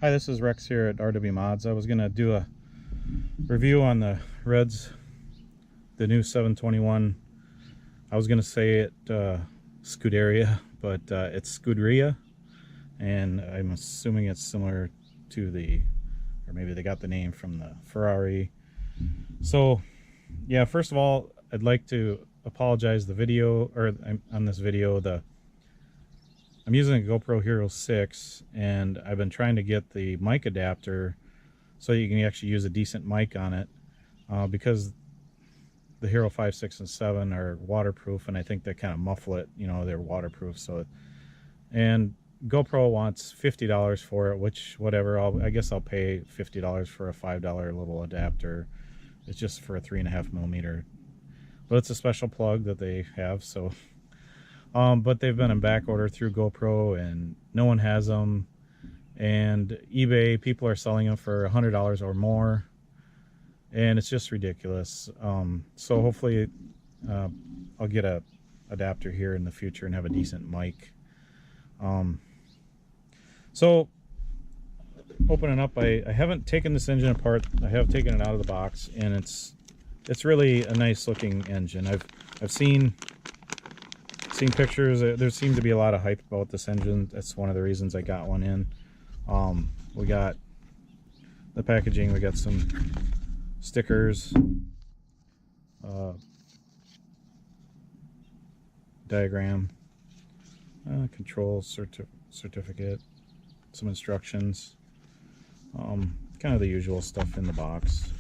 Hi, this is Rex here at RW Mods. I was going to do a review on the Reds, the new 721. I was going to say it Scuderia, but it's Scuderia, and I'm assuming it's similar to the, or maybe they got the name from the Ferrari. So, yeah, first of all, I'd like to apologize the video, or on this video, I'm using a GoPro Hero 6, and I've been trying to get the mic adapter so you can actually use a decent mic on it, because the Hero 5, 6, and 7 are waterproof, and I think they kind of muffle it, you know, they're waterproof. So, and GoPro wants $50 for it, which, whatever, I guess I'll pay $50 for a $5 little adapter. It's just for a 3.5mm, but it's a special plug that they have, so... but they've been in back order through GoPro, and no one has them. And eBay, people are selling them for $100 or more, and it's just ridiculous. So hopefully I'll get a adapter here in the future and have a decent mic. So opening up, I haven't taken this engine apart. I have taken it out of the box, and it's really a nice looking engine. I've seen pictures. There seemed to be a lot of hype about this engine. That's one of the reasons I got one in. We got the packaging, we got some stickers, diagram, control certificate, some instructions, kind of the usual stuff in the box.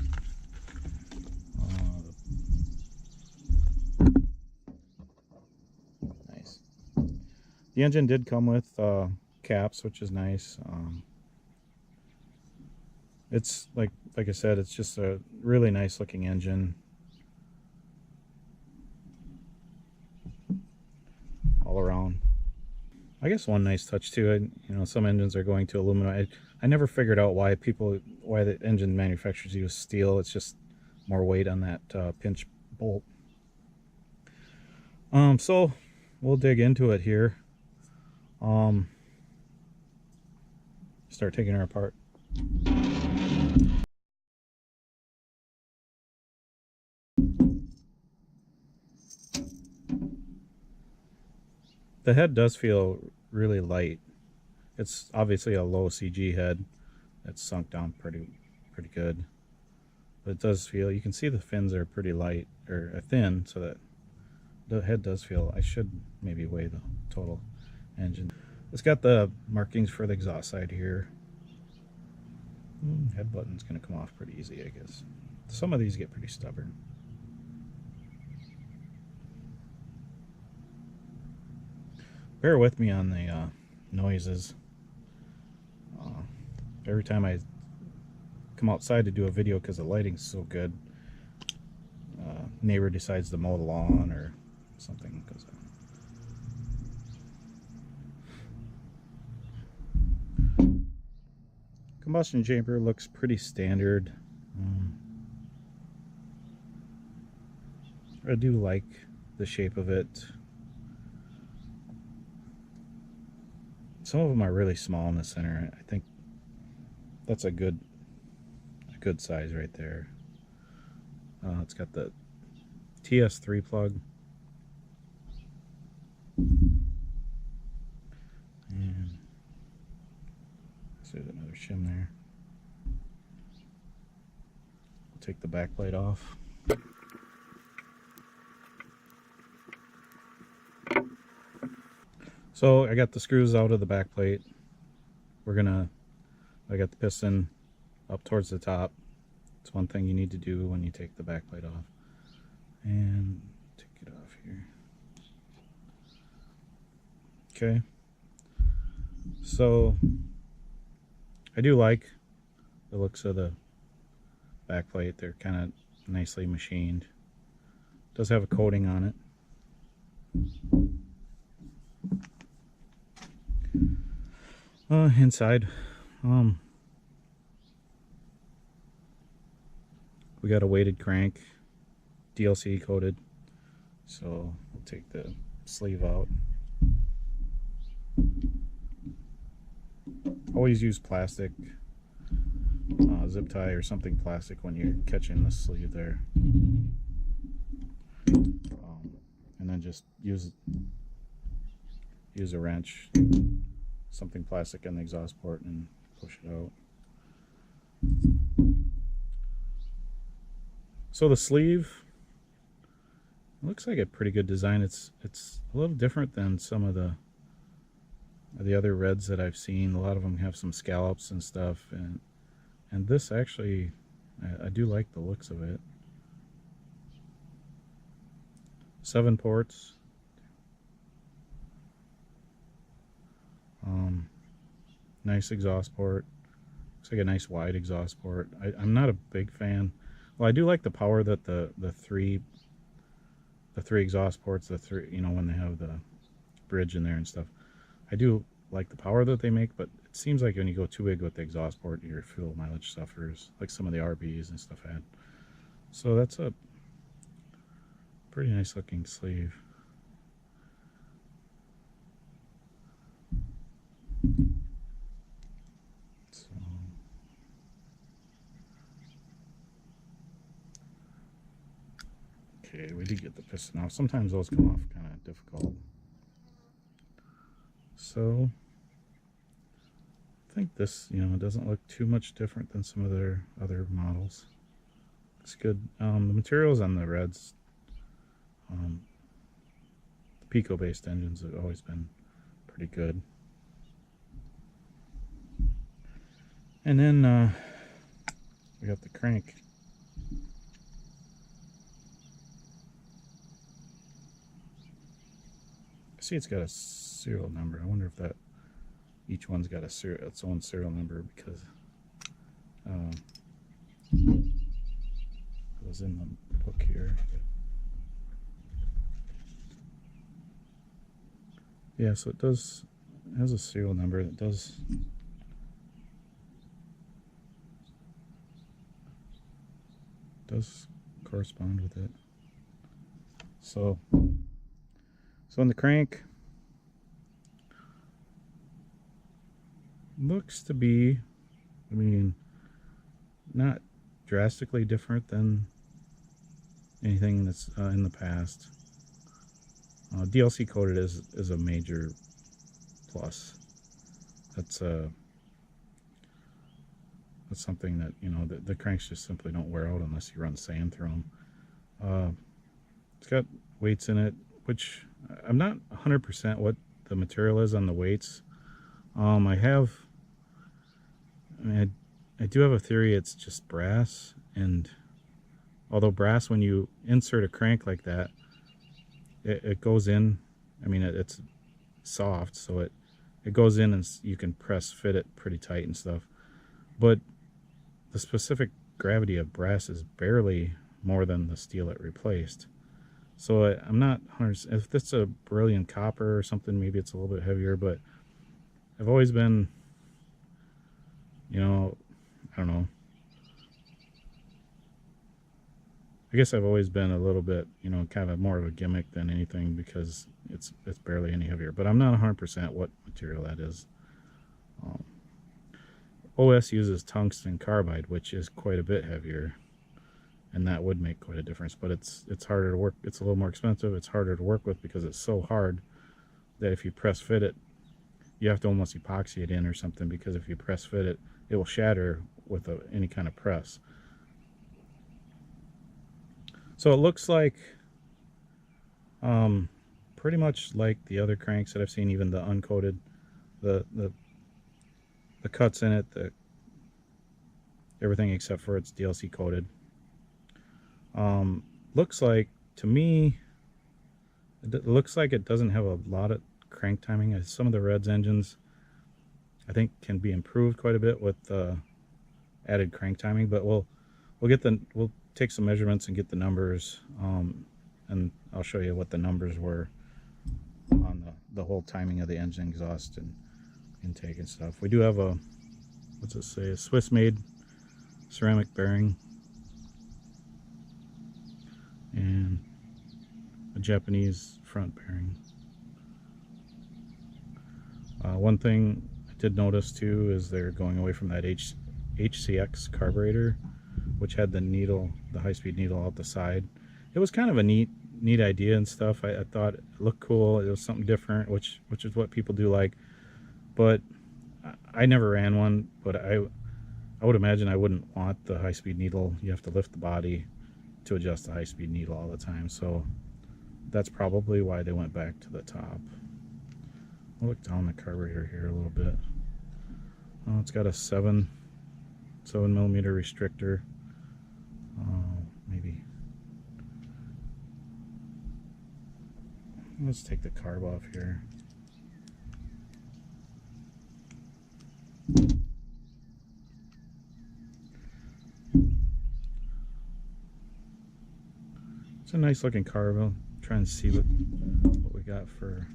The engine did come with caps, which is nice. It's like I said, it's just a really nice looking engine all around. I guess one nice touch too, you know, some engines are going to aluminum. I never figured out why the engine manufacturers use steel. It's just more weight on that pinch bolt. So we'll dig into it here. Start taking her apart. The head does feel really light. It's obviously a low CG head that's sunk down pretty good, but it does feel, you can see the fins are pretty light, or thin, so that the head does feel. I should maybe weigh the total engine. It's got the markings for the exhaust side here. Head button's going to come off pretty easy, I guess. Some of these get pretty stubborn. Bear with me on the noises. Every time I come outside to do a video, because the lighting's so good, neighbor decides to mow the lawn or something goes on. Combustion chamber looks pretty standard. I do like the shape of it. Some of them are really small in the center. I think that's a good size right there. It's got the TS3 plug. And there's another shim there. I'll take the back plate off. So I got the screws out of the back plate. I got the piston up towards the top. It's one thing you need to do when you take the back plate off. And take it off here. Okay. So I do like the looks of the back plate. They're kind of nicely machined. It does have a coating on it. Inside, we got a weighted crank, DLC coated. So we'll take the sleeve out. always use plastic, zip tie or something plastic when you're catching the sleeve there. And then just use a wrench, something plastic in the exhaust port, and push it out. So the sleeve looks like a pretty good design. It's a little different than some of the other reds that I've seen. A lot of them have some scallops and stuff, and this actually, I do like the looks of it. 7 ports. Nice exhaust port. Looks like a nice wide exhaust port. I'm not a big fan. Well, I do like the power that the three exhaust ports, the three, you know, when they have the bridge in there and stuff. I do like the power that they make, but it seems like when you go too big with the exhaust port, your fuel mileage suffers, like some of the RBs and stuff had. So that's a pretty nice looking sleeve. So, okay, we did get the piston off. Sometimes those come off kind of difficult. So I think this, you know, doesn't look too much different than some of their other models. It's good. The materials on the reds, the Pico-based engines have always been pretty good. And then we got the crank. I see it's got a serial number. I wonder if that each one's got its own serial number, because it was in the book here. Yeah, so it has a serial number that does correspond with it. So in the crank, looks to be, I mean, not drastically different than anything that's in the past. DLC coated is a major plus. That's something that, you know, the cranks just simply don't wear out unless you run sand through them. It's got weights in it, which I'm not 100% what the material is on the weights. I do have a theory it's just brass, and although brass, when you insert a crank like that, it goes in, I mean, it's soft, so it goes in and you can press fit it pretty tight and stuff, but the specific gravity of brass is barely more than the steel it replaced. So I'm not 100%, if this is a beryllium copper or something, maybe it's a little bit heavier, but I've always been, you know, I don't know, I guess I've always been a little bit, you know, kind of more of a gimmick than anything, because it's barely any heavier, but I'm not 100% what material that is. OS uses tungsten carbide, which is quite a bit heavier, and that would make quite a difference, but it's harder to work. It's a little more expensive. It's harder to work with because it's so hard that if you press fit it, you have to almost epoxy it in or something, because if you press fit it, it will shatter with any kind of press. So it looks like pretty much like the other cranks that I've seen, even the uncoated, the cuts in it, everything except for it's DLC coated. Looks like, to me, it looks like it doesn't have a lot of crank timing. Some of the Reds engines, I think, can be improved quite a bit with added crank timing, but we'll take some measurements and get the numbers, and I'll show you what the numbers were on the whole timing of the engine exhaust and intake and stuff. We do have a, what's it say, a Swiss-made ceramic bearing and a Japanese front bearing. One thing I did notice too is they're going away from that HCX carburetor, which had the needle, the high-speed needle out the side. It was kind of a neat idea and stuff. I thought it looked cool. It was something different, which is what people do like. But I never ran one, but I would imagine I wouldn't want the high-speed needle. You have to lift the body to adjust the high-speed needle all the time. So that's probably why they went back to the top. I'll look down the carburetor here a little bit. Oh, it's got a 7mm restrictor. Maybe. Let's take the carb off here. It's a nice looking carb. I'll try and see what we got for.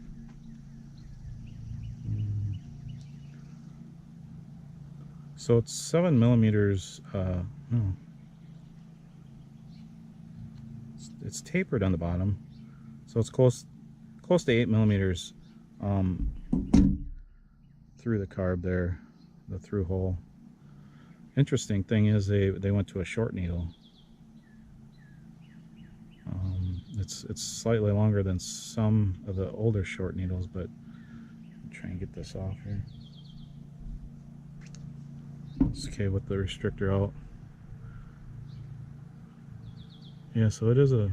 So it's 7mm. No, it's tapered on the bottom, so it's close to 8mm through the carb there, the through hole. Interesting thing is they went to a short needle. It's slightly longer than some of the older short needles, but I'll try and get this off here. It's okay with the restrictor out. Yeah, so it is a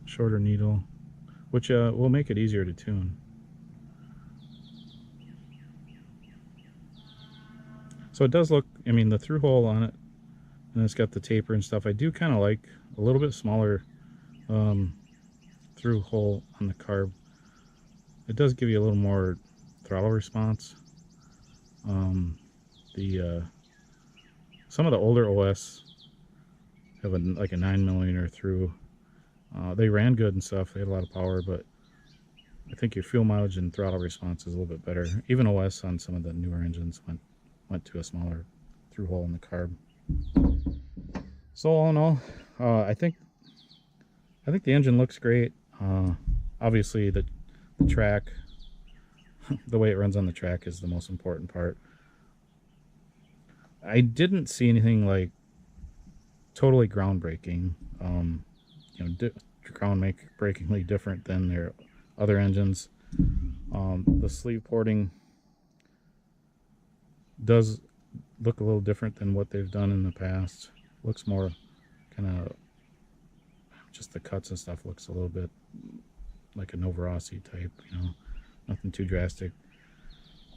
shorter needle, which will make it easier to tune. So it does look, I mean, the through hole on it, and it's got the taper and stuff. I do kind of like a little bit smaller through hole on the carb. It does give you a little more throttle response. Some of the older OS have like a 9mm through. They ran good and stuff. They had a lot of power, but I think your fuel mileage and throttle response is a little bit better. Even OS on some of the newer engines went to a smaller through hole in the carb. So all in all, I think the engine looks great. Obviously the track, the way it runs on the track is the most important part. I didn't see anything like totally groundbreaking, groundbreakingly different than their other engines. The sleeve porting does look a little different than what they've done in the past. Looks more kind of, just the cuts and stuff looks a little bit like a Novarossi type, nothing too drastic.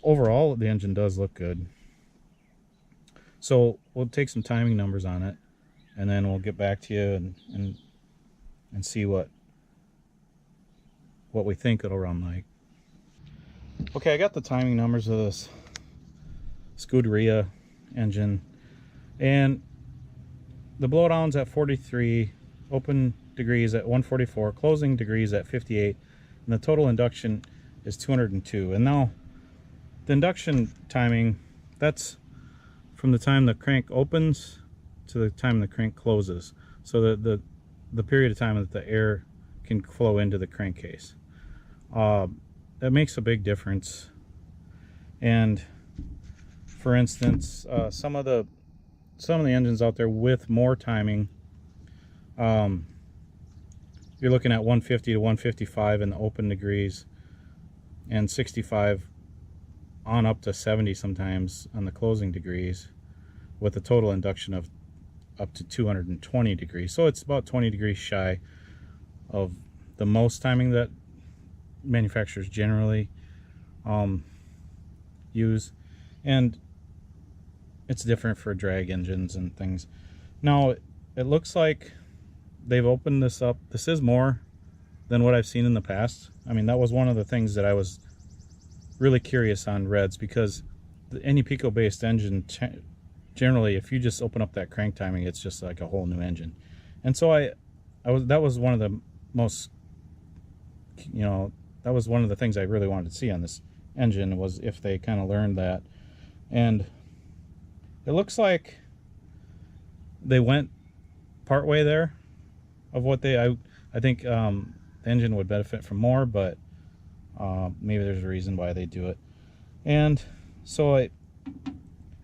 Overall, the engine does look good. So we'll take some timing numbers on it, and then we'll get back to you and see what we think it'll run like. Okay, I got the timing numbers of this Scuderia engine, and the blowdown's at 43, open degrees at 144, closing degrees at 58, and the total induction is 202. And now the induction timing, that's from the time the crank opens to the time the crank closes, so the period of time that the air can flow into the crankcase. That makes a big difference. And for instance, some of the engines out there with more timing, you're looking at 150 to 155 in the open degrees, and 65 on up to 70 sometimes on the closing degrees, with a total induction of up to 220 degrees. So it's about 20 degrees shy of the most timing that manufacturers generally use, and it's different for drag engines and things. Now it looks like they've opened this up. This is more than what I've seen in the past. I mean, that was one of the things that I was really curious on Reds, because any Pico based engine, generally if you just open up that crank timing, it's just like a whole new engine. And so that was one of the most, that was one of the things I really wanted to see on this engine, was if they kind of learned that. And it looks like they went partway there of what I think the engine would benefit from more, but Maybe there's a reason why they do it. And so it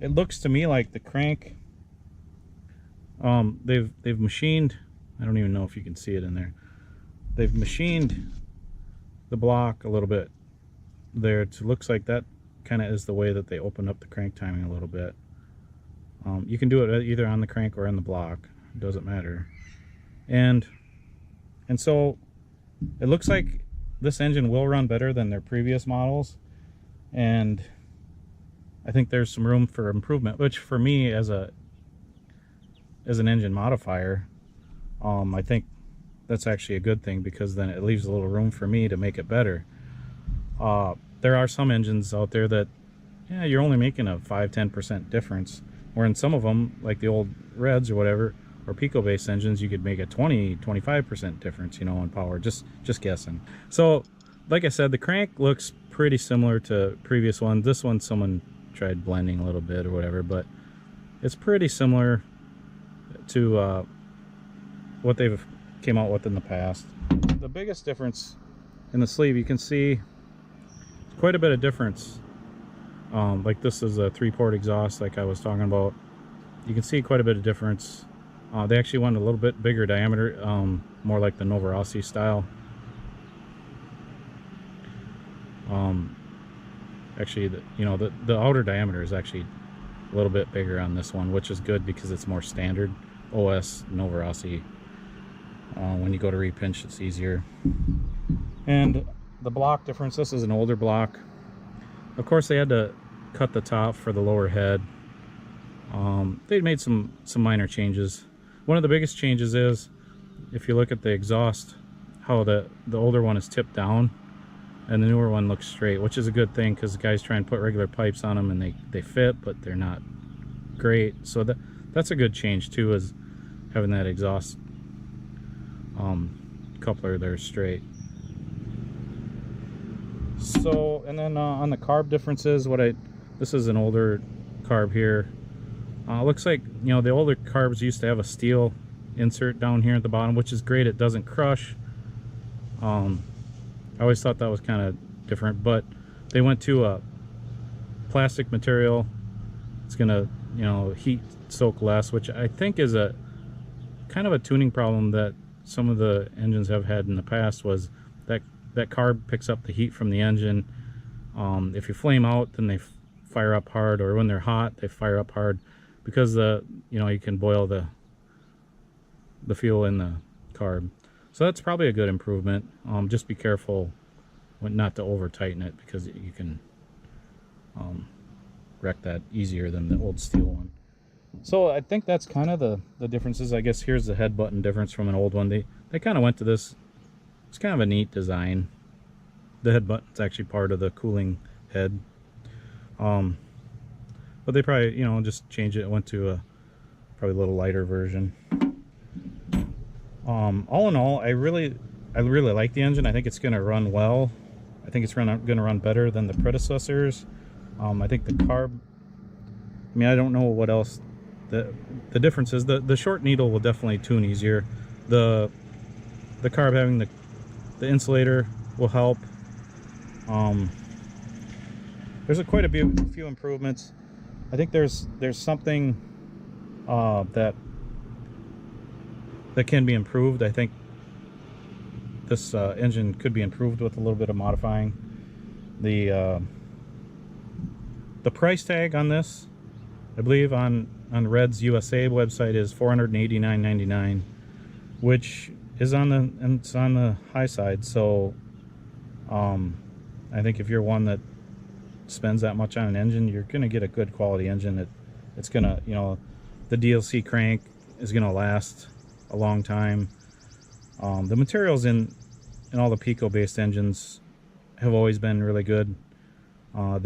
looks to me like the crank, they've machined, I don't even know if you can see it in there, they've machined the block a little bit there. It looks like that kind of is the way that they open up the crank timing a little bit. You can do it either on the crank or on the block, it doesn't matter. And so it looks like this engine will run better than their previous models, and I think there's some room for improvement, which for me as an engine modifier, I think that's actually a good thing, because then it leaves a little room for me to make it better. There are some engines out there that, yeah, you're only making a 5-10% difference, where in some of them, like the old Reds or whatever, or Pico based engines, you could make a 20-25% difference, you know, in power, just guessing. So like I said, the crank looks pretty similar to previous ones. This one someone tried blending a little bit or whatever, but it's pretty similar to what they've came out with in the past. The biggest difference in the sleeve, you can see quite a bit of difference. Like this is a 3-port exhaust like I was talking about. You can see quite a bit of difference. They actually went a little bit bigger diameter, more like the Novorossi style. Actually, the outer diameter is actually a little bit bigger on this one, which is good because it's more standard OS Novorossi. When you go to repinch, it's easier. And the block difference, this is an older block. Of course, they had to cut the top for the lower head. They made some minor changes. One of the biggest changes is, if you look at the exhaust, how the older one is tipped down and the newer one looks straight, which is a good thing, because the guys try and put regular pipes on them and they fit, but they're not great. So that's a good change too, is having that exhaust coupler there straight. So, and then on the carb differences, this is an older carb here. Looks like, you know, the older carbs used to have a steel insert down here at the bottom, which is great. It doesn't crush. I always thought that was kind of different, but they went to a plastic material. It's gonna, you know, heat soak less, which I think is a kind of a tuning problem that some of the engines have had in the past, was that carb picks up the heat from the engine. If you flame out, then they fire up hard, or when they're hot, they fire up hard, because you can boil the fuel in the carb. So that's probably a good improvement. Just be careful not to over tighten it, because you can wreck that easier than the old steel one. So I think that's kind of the differences. I guess here's the head button difference from an old one. They kind of went to this. It's kind of a neat design. The head button's actually part of the cooling head. But they probably, just changed it. It went to probably a little lighter version. All in all, I really like the engine. I think it's going to run well. I think it's going to run better than the predecessors. I think the carb, I don't know what else. The difference is the short needle will definitely tune easier. The carb having the insulator will help. There's quite a few improvements. I think there's something that can be improved. I think this engine could be improved with a little bit of modifying. The price tag on this, I believe on Red's USA website, is $489.99, which is on the high side. So I think if you're one that spends that much on an engine, you're gonna get a good quality engine. It's gonna, the DLC crank is gonna last a long time. The materials in all the Pico based engines have always been really good. I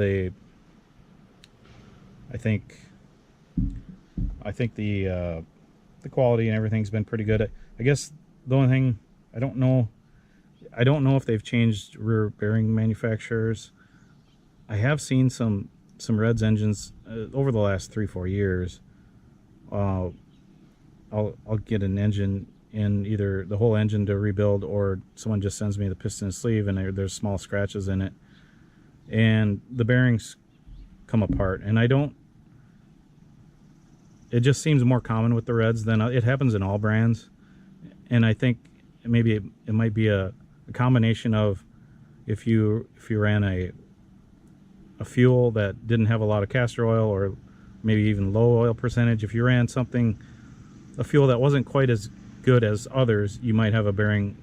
think the quality and everything's been pretty good. I guess the only thing, I don't know if they've changed rear bearing manufacturers. I have seen some Reds engines over the last 3-4 years. I'll get an engine in either the whole engine to rebuild, or someone just sends me the piston and sleeve and there's small scratches in it and the bearings come apart. And I don't, it just seems more common with the Reds than it happens in all brands. And I think maybe it might be a combination of if you ran a fuel that didn't have a lot of castor oil, or maybe even low oil percentage. If you ran a fuel that wasn't quite as good as others, you might have a bearing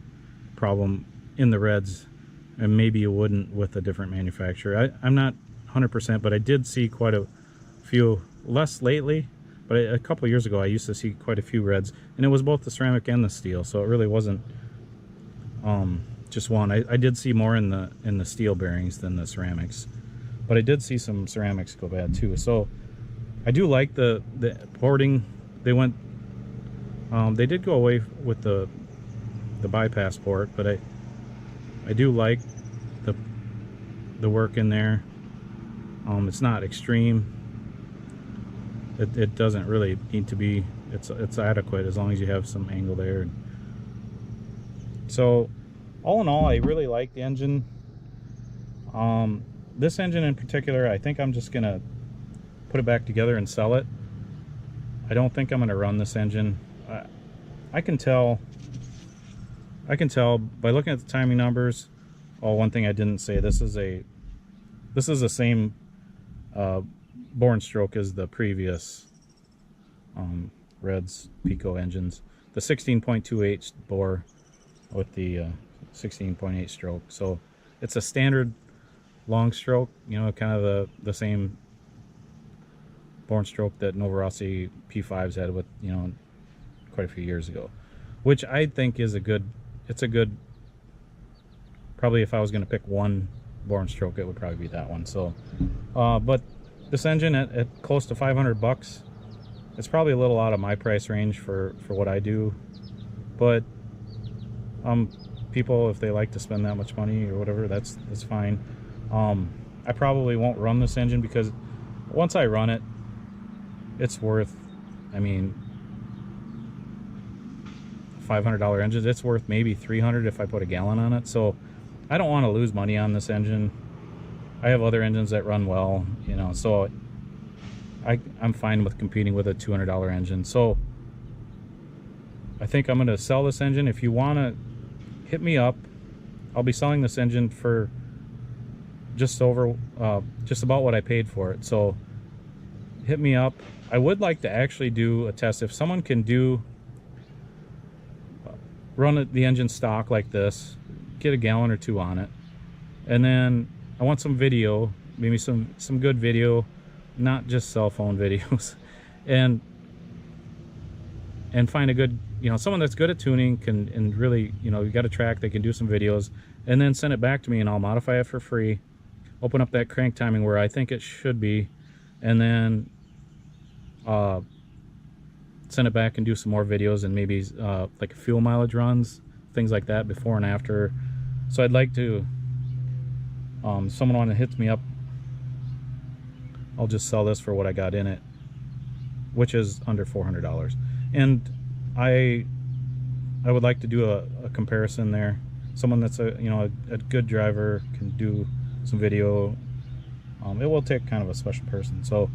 problem in the Reds, and maybe you wouldn't with a different manufacturer. I'm not 100%, but I did see quite a few, less lately, but a couple of years ago I used to see quite a few Reds, and it was both the ceramic and the steel, so it really wasn't just one. I did see more in the steel bearings than the ceramics, but I did see some ceramics go bad too. So I do like the porting. They did go away with the bypass port, but I do like the work in there. It's not extreme. It doesn't really need to be. It's adequate as long as you have some angle there. So all in all, I really like the engine. This engine in particular, I think I'm just gonna put it back together and sell it. I don't think I'm gonna run this engine. I can tell by looking at the timing numbers. Oh, one thing I didn't say, this is the same bore and stroke as the previous Reds Pico engines. The 16.28 bore with the 16.8 stroke. So it's a standard long stroke, you know, kind of the same bore and stroke that Novorossi P5s had with, you know, quite a few years ago, which I think is it's a good, probably if I was going to pick one bore and stroke, it would probably be that one. So but this engine at close to 500 bucks, it's probably a little out of my price range for what I do, but people, if they like to spend that much money or whatever, that's fine. I probably won't run this engine, because once I run it, it's worth, I mean, $500 engine, it's worth maybe $300 if I put a gallon on it. So I don't want to lose money on this engine. I have other engines that run well, you know, so I'm fine with competing with a $200 engine. So I think I'm going to sell this engine. If you want to hit me up, I'll be selling this engine for just about what I paid for it. So hit me up. I would like to actually do a test. If someone can run the engine stock like this, get a gallon or two on it, and then I want some video, maybe some good video, not just cell phone videos, and find a good, you know, someone that's good at tuning, and really, you know, you got a track, they can do some videos, and then send it back to me and I'll modify it for free, open up that crank timing where I think it should be, and then send it back and do some more videos, and maybe like fuel mileage runs, things like that, before and after. So I'd like to, someone want to hit me up, I'll just sell this for what I got in it, which is under $400. And I would like to do a comparison there. Someone that's a good driver can do some video. It will take kind of a special person. So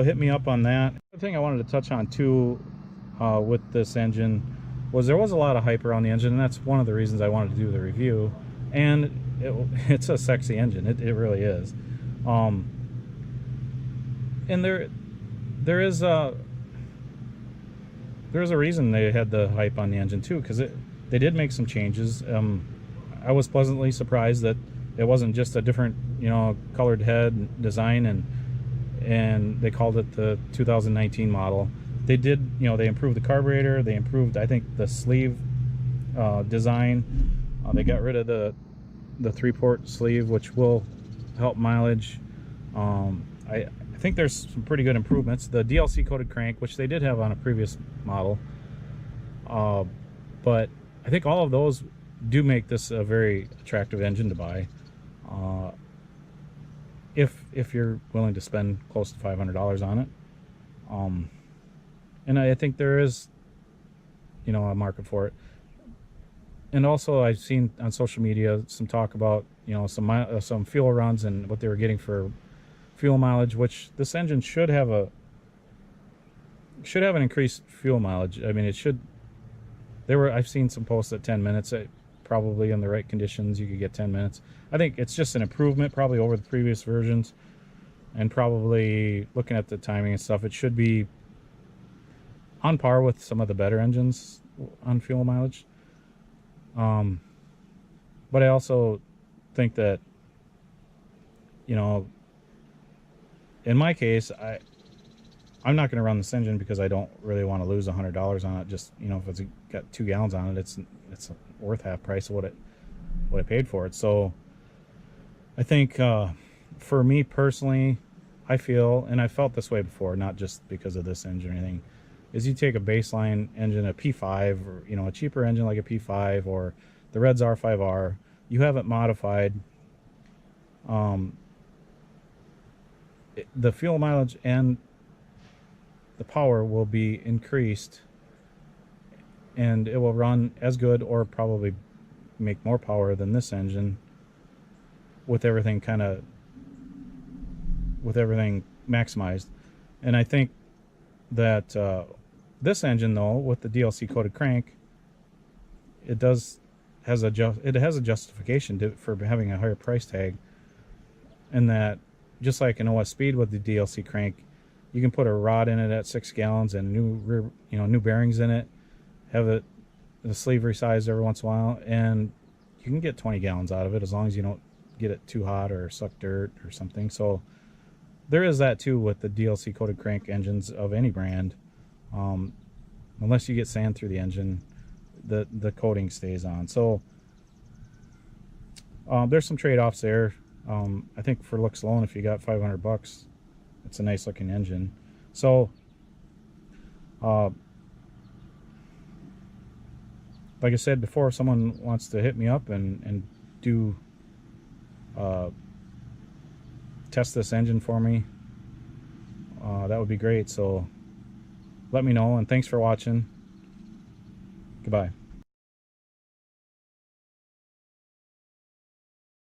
hit me up on that. The thing I wanted to touch on too with this engine was there was a lot of hype around the engine, and that's one of the reasons I wanted to do the review. And it's a sexy engine. It really is. And there is a reason they had the hype on the engine too, because they did make some changes. I was pleasantly surprised that it wasn't just a different, you know, colored head design, and they called it the 2019 model. They did, you know, they improved the carburetor, they improved, I think, the sleeve design. They got rid of the 3-port sleeve, which will help mileage. I think there's some pretty good improvements. The DLC coated crank, which they did have on a previous model, but I think all of those do make this a very attractive engine to buy, if you're willing to spend close to $500 on it. And I think there is you know, a market for it. And also I've seen on social media some talk about, you know, some fuel runs and what they were getting for fuel mileage, which this engine should have an increased fuel mileage. I mean, it should. I've seen some posts at 10 minutes. Probably in the right conditions you could get 10 minutes. I think it's just an improvement probably over the previous versions, and probably looking at the timing and stuff, it should be on par with some of the better engines on fuel mileage. But I also think that, you know, in my case, I'm not going to run this engine because I don't really want to lose $100 on it. Just, you know, if it's got 2 gallons on it, it's worth half price of what I paid for it. So I think for me personally, I feel, and I felt this way before, not just because of this engine or anything, is you take a baseline engine, a P5, or, you know, a cheaper engine like a P5 or the Red's R5R, you have it modified. The fuel mileage and the power will be increased, and it will run as good or probably make more power than this engine, with everything maximized. And I think that this engine, though, with the DLC coated crank, it has a justification for having a higher price tag, and that just like an OS Speed with the DLC crank, you can put a rod in it at 6 gallons and new bearings in it, have the sleeve resized every once in a while, and you can get 20 gallons out of it as long as you don't get it too hot or suck dirt or something. So there is that too with the DLC coated crank engines of any brand. Unless you get sand through the engine, the coating stays on. So there's some trade-offs there. I think for looks alone, if you got $500, it's a nice looking engine. So like I said before, if someone wants to hit me up and do test this engine for me, that would be great. So let me know, and thanks for watching. Goodbye.